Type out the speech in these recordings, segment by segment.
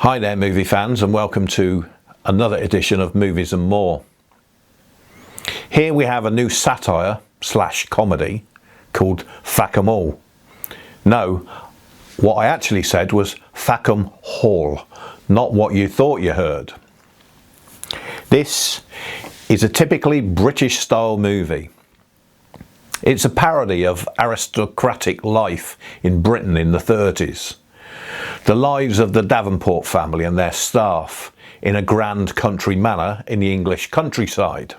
Hi there movie fans, and welcome to another edition of Movies and More. Here we have a new satire / comedy called Fackham Hall. No, what I actually said was Fackham Hall, not what you thought you heard. This is a typically British style movie. It's a parody of aristocratic life in Britain in the 30s. The lives of the Davenport family and their staff in a grand country manor in the English countryside.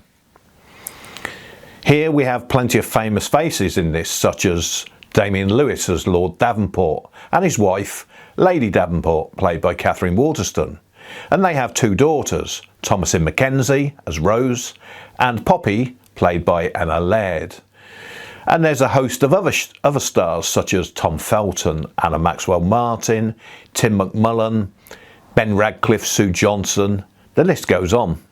Here we have plenty of famous faces in this, such as Damien Lewis as Lord Davenport and his wife, Lady Davenport, played by Catherine Waterston. And they have two daughters, Thomasin Mackenzie as Rose and Poppy, played by Anna Laird. And there's a host of other stars such as Tom Felton, Anna Maxwell Martin, Tim McMullen, Ben Radcliffe, Sue Johnson, the list goes on.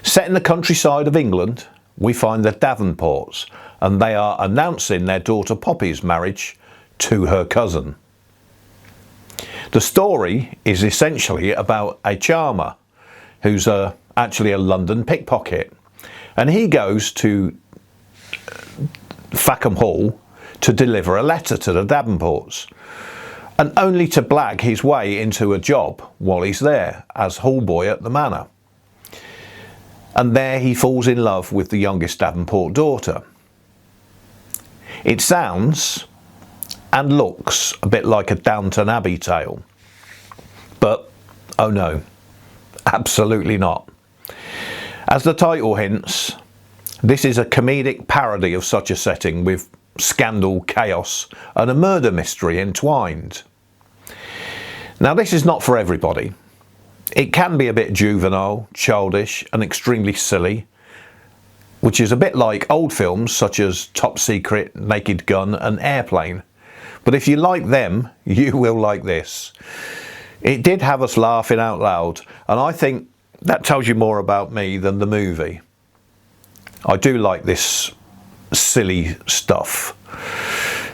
Set in the countryside of England, we find the Davenports, and they are announcing their daughter Poppy's marriage to her cousin. The story is essentially about a charmer who's actually a London pickpocket, and he goes to Fackham Hall to deliver a letter to the Davenports, and only to blag his way into a job while he's there as hall boy at the manor. And there he falls in love with the youngest Davenport daughter. It sounds and looks a bit like a Downton Abbey tale, but oh no, absolutely not. As the title hints, this is a comedic parody of such a setting with scandal, chaos and a murder mystery entwined. Now this is not for everybody. It can be a bit juvenile, childish and extremely silly, which is a bit like old films such as Top Secret, Naked Gun and Airplane. But if you like them, you will like this. It did have us laughing out loud, and I think that tells you more about me than the movie. I do like this silly stuff.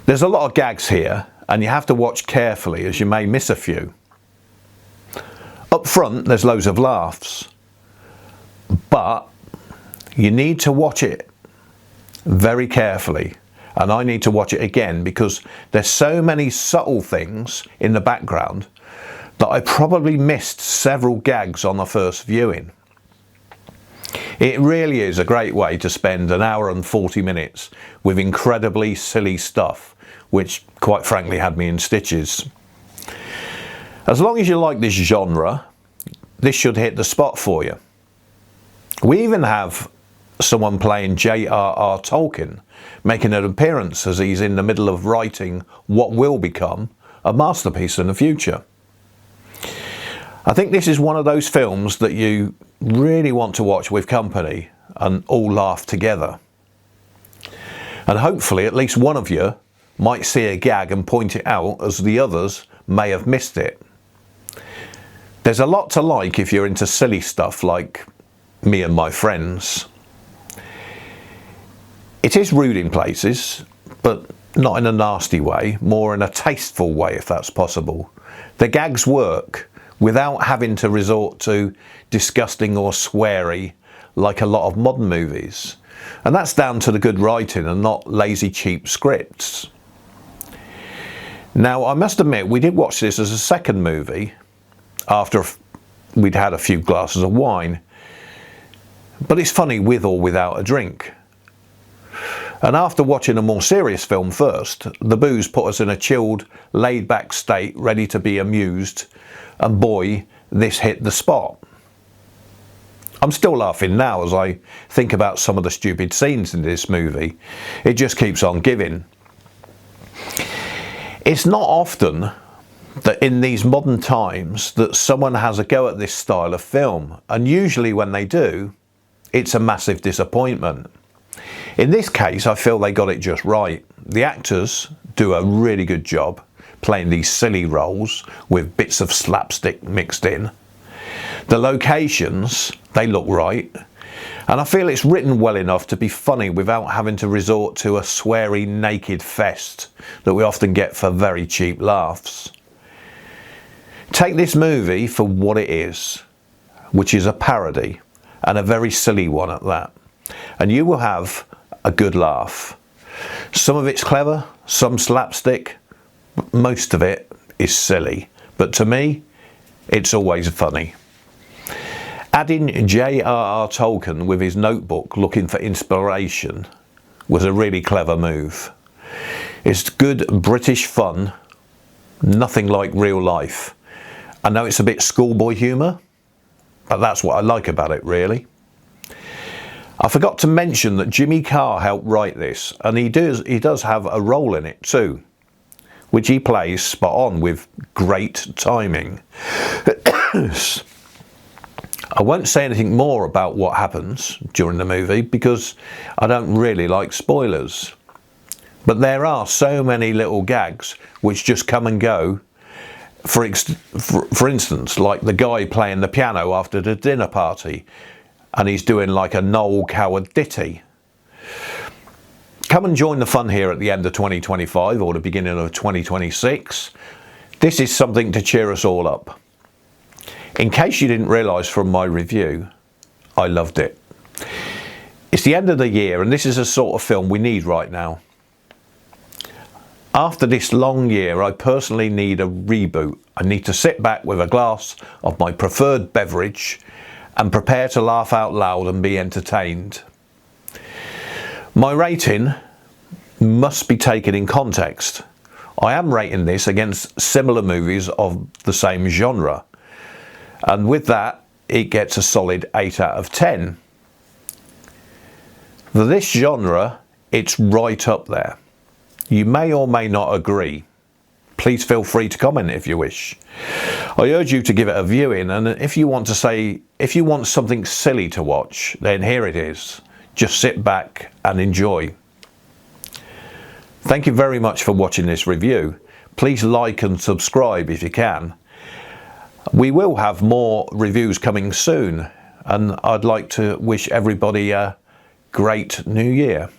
There's a lot of gags here, and you have to watch carefully as you may miss a few. Up front there's loads of laughs, but you need to watch it very carefully, and I need to watch it again because there's so many subtle things in the background that I probably missed several gags on the first viewing. It really is a great way to spend an hour and 40 minutes with incredibly silly stuff, which quite frankly had me in stitches. As long as you like this genre, this should hit the spot for you. We even have someone playing J.R.R. Tolkien making an appearance as he's in the middle of writing what will become a masterpiece in the future. I think this is one of those films that you really want to watch with company and all laugh together. And hopefully at least one of you might see a gag and point it out as the others may have missed it. There's a lot to like if you're into silly stuff like me and my friends. It is rude in places, but not in a nasty way, more in a tasteful way if that's possible. The gags work without having to resort to disgusting or sweary like a lot of modern movies. And that's down to the good writing and not lazy cheap scripts. Now I must admit we did watch this as a second movie after we'd had a few glasses of wine, but it's funny with or without a drink. And after watching a more serious film first, the booze put us in a chilled, laid back state ready to be amused, and boy, this hit the spot. I'm still laughing now as I think about some of the stupid scenes in this movie. It just keeps on giving. It's not often that in these modern times that someone has a go at this style of film, and usually when they do, it's a massive disappointment. In this case, I feel they got it just right. The actors do a really good job playing these silly roles with bits of slapstick mixed in. The locations, they look right, and I feel it's written well enough to be funny without having to resort to a sweary naked fest that we often get for very cheap laughs. Take this movie for what it is, which is a parody, and a very silly one at that, and you will have a good laugh. Some of it's clever, some slapstick, most of it is silly, but to me it's always funny. Adding J.R.R. Tolkien with his notebook looking for inspiration was a really clever move. It's good British fun, nothing like real life. I know it's a bit schoolboy humour, but that's what I like about it, really. I forgot to mention that Jimmy Carr helped write this, and he does have a role in it too, which he plays spot on with great timing. I won't say anything more about what happens during the movie because I don't really like spoilers. But there are so many little gags which just come and go. For instance, like the guy playing the piano after the dinner party, and he's doing like a Noel Coward ditty. Come and join the fun here at the end of 2025 or the beginning of 2026. This is something to cheer us all up. In case you didn't realise from my review, I loved it. It's the end of the year and this is a sort of film we need right now. After this long year, I personally need a reboot. I need to sit back with a glass of my preferred beverage and prepare to laugh out loud and be entertained. My rating must be taken in context. I am rating this against similar movies of the same genre. And with that, it gets a solid 8 out of 10. For this genre, it's right up there. You may or may not agree. Please feel free to comment if you wish. I urge you to give it a viewing, and if you want something silly to watch, then here it is. Just sit back and enjoy. Thank you very much for watching this review. Please like and subscribe if you can. We will have more reviews coming soon, and I'd like to wish everybody a great new year.